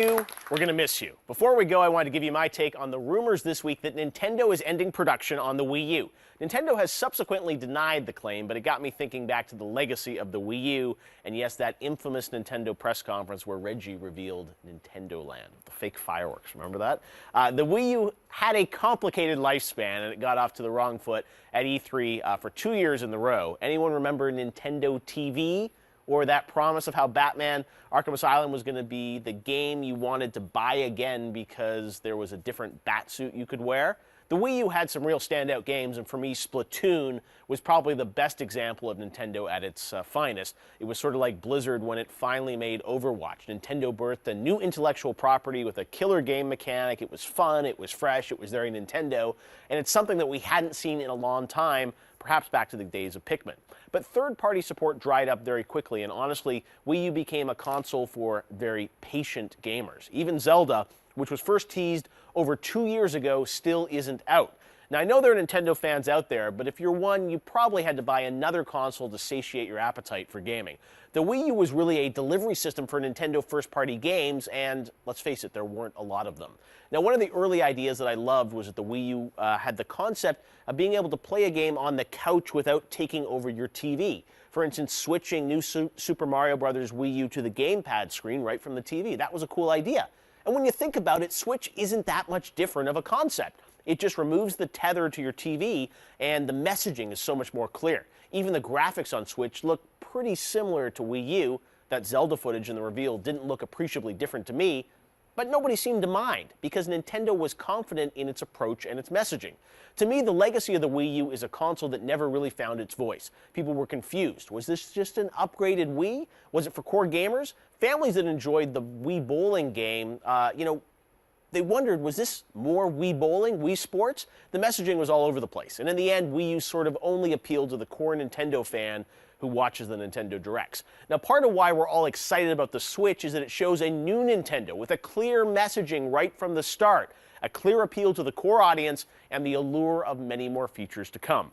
We're going to miss you. Before we go, I wanted to give you my take on the rumors this week that Nintendo is ending production on the Wii U. Nintendo has subsequently denied the claim, but it got me thinking back to the legacy of the Wii U, and yes, that infamous Nintendo press conference where Reggie revealed Nintendo Land, the fake fireworks. Remember that? The Wii U had a complicated lifespan, and it got off to the wrong foot at E3 for 2 years in a row. Anyone remember Nintendo TV? Or that promise of how Batman Arkham Asylum was going to be the game you wanted to buy again because there was a different Batsuit you could wear? The Wii U had some real standout games, and for me, Splatoon was probably the best example of Nintendo at its finest. It was sort of like Blizzard when it finally made Overwatch. Nintendo birthed a new intellectual property with a killer game mechanic. It was fun, it was fresh, it was very Nintendo, and it's something that we hadn't seen in a long time, perhaps back to the days of Pikmin. But third-party support dried up very quickly, and honestly, Wii U became a console for very patient gamers. Even Zelda, which was first teased over 2 years ago, still isn't out. Now, I know there are Nintendo fans out there, but if you're one, you probably had to buy another console to satiate your appetite for gaming. The Wii U was really a delivery system for Nintendo first-party games, and let's face it, there weren't a lot of them. Now, one of the early ideas that I loved was that the Wii U had the concept of being able to play a game on the couch without taking over your TV. For instance, switching New Super Mario Bros. Wii U to the gamepad screen right from the TV. That was a cool idea. And when you think about it, Switch isn't that much different of a concept. It just removes the tether to your TV, and the messaging is so much more clear. Even the graphics on Switch look pretty similar to Wii U. That Zelda footage in the reveal didn't look appreciably different to me, but nobody seemed to mind because Nintendo was confident in its approach and its messaging. To me, the legacy of the Wii U is a console that never really found its voice. People were confused. Was this just an upgraded Wii? Was it for core gamers? Families that enjoyed the Wii bowling game, they wondered, was this more Wii bowling, Wii sports? The messaging was all over the place. And in the end, Wii U sort of only appealed to the core Nintendo fan who watches the Nintendo Directs. Now, part of why we're all excited about the Switch is that it shows a new Nintendo with a clear messaging right from the start, a clear appeal to the core audience, and the allure of many more features to come.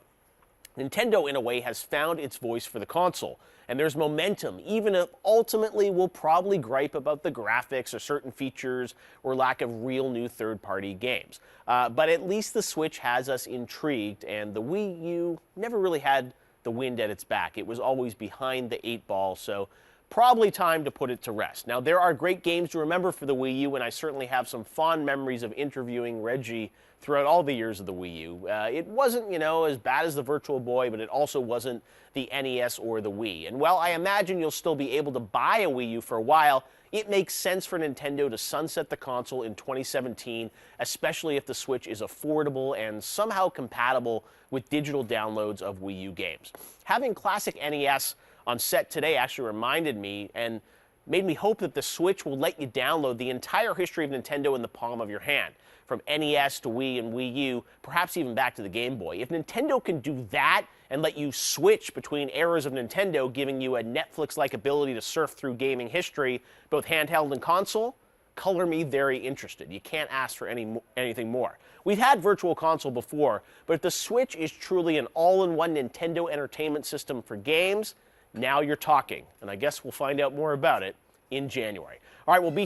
Nintendo, in a way, has found its voice for the console, and there's momentum, even if ultimately we'll probably gripe about the graphics or certain features or lack of real new third-party games. But at least the Switch has us intrigued, and the Wii U never really had the wind at its back. It was always behind the 8-ball, so probably time to put it to rest. Now, there are great games to remember for the Wii U, and I certainly have some fond memories of interviewing Reggie throughout all the years of the Wii U. It wasn't, as bad as the Virtual Boy, but it also wasn't the NES or the Wii. And while I imagine you'll still be able to buy a Wii U for a while, it makes sense for Nintendo to sunset the console in 2017, especially if the Switch is affordable and somehow compatible with digital downloads of Wii U games. Having classic NES on set today actually reminded me and made me hope that the Switch will let you download the entire history of Nintendo in the palm of your hand, from NES to Wii and Wii U, perhaps even back to the Game Boy. If Nintendo can do that and let you switch between eras of Nintendo, giving you a Netflix-like ability to surf through gaming history, both handheld and console, color me very interested. You can't ask for anything more. We've had Virtual Console before, but if the Switch is truly an all-in-one Nintendo entertainment system for games, now you're talking, and I guess we'll find out more about it in January. All right, we'll be